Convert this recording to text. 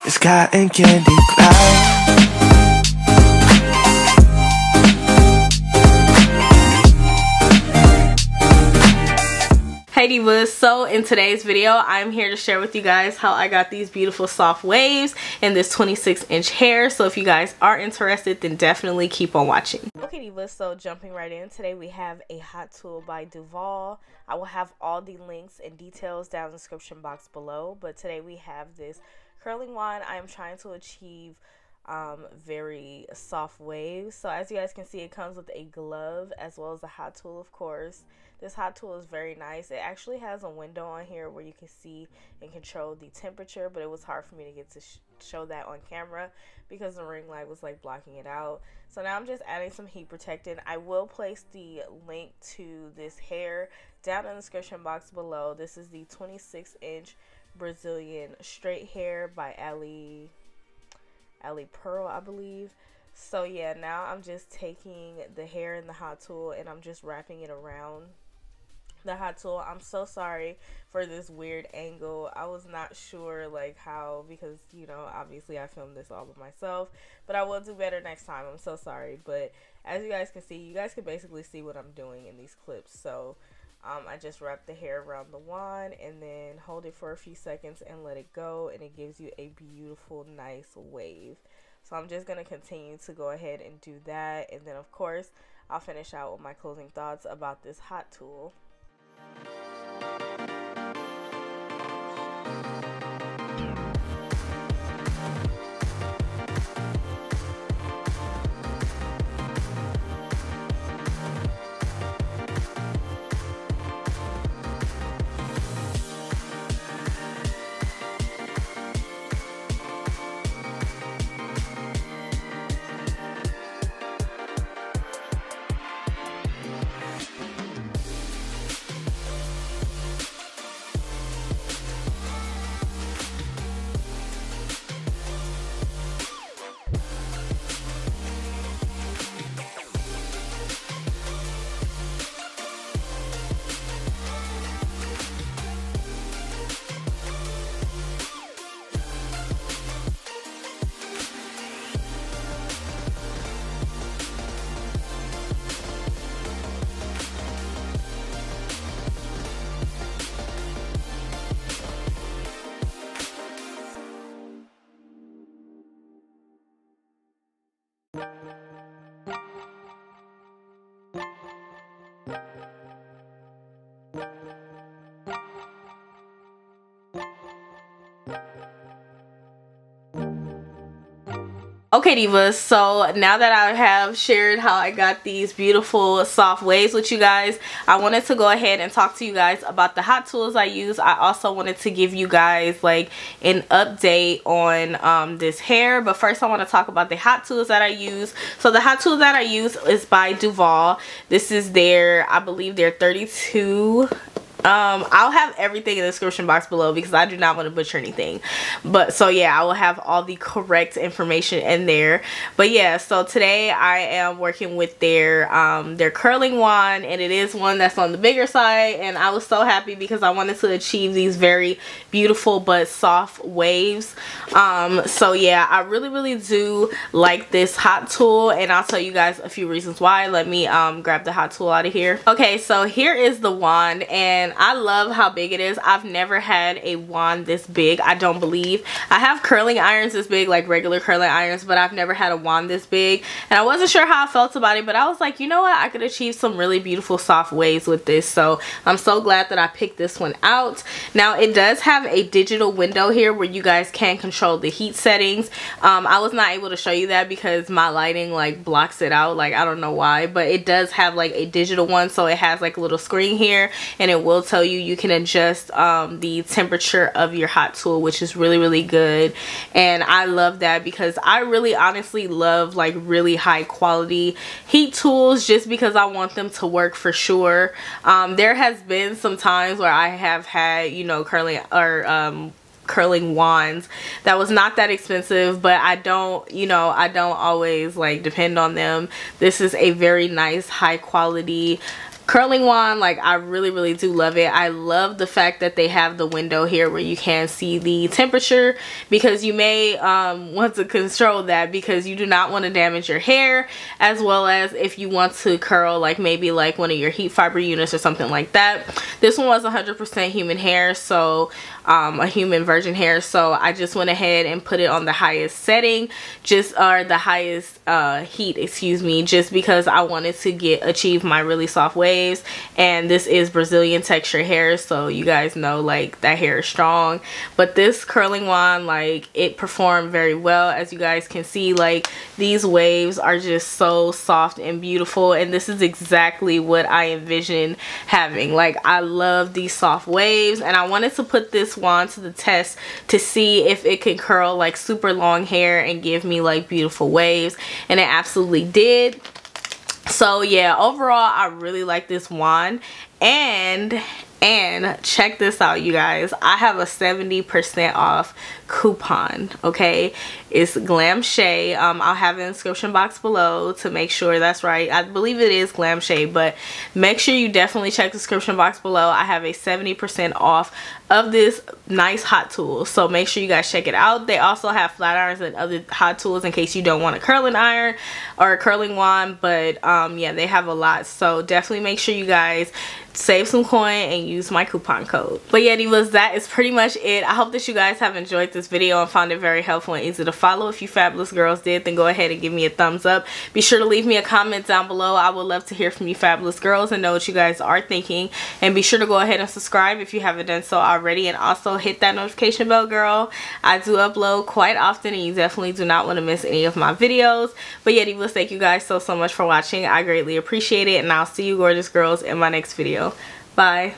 Sky and candy cloud. Hey divas, so in today's video I'm here to share with you guys how I got these beautiful soft waves and this 26-inch hair. So if you guys are interested, then definitely keep on watching. Okay divas, so jumping right in, today we have a hot tool by Duvolle. I will have all the links and details down in the description box below, but today we have this curling wand. I am trying to achieve very soft waves. So as you guys can see, it comes with a glove as well as a hot tool, of course. This hot tool is very nice. It actually has a window on here where you can see and control the temperature, but it was hard for me to get to show that on camera because the ring light was like blocking it out. So now I'm just adding some heat protectant. I will place the link to this hair down in the description box below. This is the 26-inch Brazilian straight hair by Ali Pearl, I believe. So yeah, now I'm just taking the hair in the hot tool and I'm just wrapping it around the hot tool. I'm so sorry for this weird angle. I was not sure like how, because you know, obviously I filmed this all by myself, but I will do better next time. I'm so sorry. But as you guys can see, you guys can basically see what I'm doing in these clips. So I just wrap the hair around the wand and then hold it for a few seconds and let it go, and it gives you a beautiful, nice wave. So I'm just going to continue to go ahead and do that, and then of course I'll finish out with my closing thoughts about this hot tool. Okay divas, so now that I have shared how I got these beautiful soft waves with you guys, I wanted to go ahead and talk to you guys about the hot tools I use. I also wanted to give you guys like an update on this hair, but first I want to talk about the hot tools that I use. So the hot tool that I use is by Duvolle. This is their, I believe their 32. I'll have everything in the description box below because I do not want to butcher anything. But so yeah, I will have all the correct information in there. But yeah, so today I am working with their curling wand, and it is one that's on the bigger side, and I was so happy because I wanted to achieve these very beautiful but soft waves. So yeah, I really do like this hot tool, and I'll tell you guys a few reasons why. Let me grab the hot tool out of here. Okay, so here is the wand, and I love how big it is. I've never had a wand this big, I don't believe. I have curling irons this big, like regular curling irons, but I've never had a wand this big, and I wasn't sure how I felt about it, but I was like, you know what, I could achieve some really beautiful soft waves with this. So I'm so glad that I picked this one out. Now it does have a digital window here where you guys can control the heat settings. I was not able to show you that because my lighting like blocks it out, like I don't know why, but it does have like a digital one. So it has like a little screen here, and it will tell you can adjust the temperature of your hot tool, which is really good. And I love that because I really honestly love like really high quality heat tools, just because I want them to work for sure. There has been some times where I have had, you know, curling wands that was not that expensive, but I don't, you know, I don't always like depend on them. This is a very nice high quality curling wand, like I really do love it. I love the fact that they have the window here where you can see the temperature, because you may want to control that because you do not want to damage your hair, as well as if you want to curl like maybe like one of your heat fiber units or something like that. This one was 100% human hair, so a human virgin hair, so I just went ahead and put it on the highest setting, or the highest heat, excuse me, just because I wanted to achieve my really soft waves. And this is Brazilian texture hair, so you guys know like that hair is strong. But this curling wand, like it performed very well. As you guys can see, like these waves are just so soft and beautiful, and this is exactly what I envisioned having. Like I love these soft waves, and I wanted to put this wand to the test to see if it could curl like super long hair and give me like beautiful waves, and it absolutely did. So yeah, overall I really like this wand. And check this out, you guys. I have a 70% off coupon, okay? It's Glam Shea. I'll have it in the description box below to make sure that's right. I believe it is Glam Shea, but make sure you definitely check the description box below. I have a 70% off of this nice hot tool, so make sure you guys check it out. They also have flat irons and other hot tools in case you don't want a curling iron or a curling wand, but yeah, they have a lot, so definitely make sure you guys save some coin and use my coupon code. But yeah, divas, that is pretty much it. I hope that you guys have enjoyed this video and found it very helpful and easy to follow. If you fabulous girls did, then go ahead and give me a thumbs up. Be sure to leave me a comment down below. I would love to hear from you fabulous girls and know what you guys are thinking. And be sure to go ahead and subscribe if you haven't done so already, and also hit that notification bell, girl. I do upload quite often, and you definitely do not want to miss any of my videos. But yeah, divas, thank you guys so much for watching. I greatly appreciate it, and I'll see you gorgeous girls in my next video. Bye.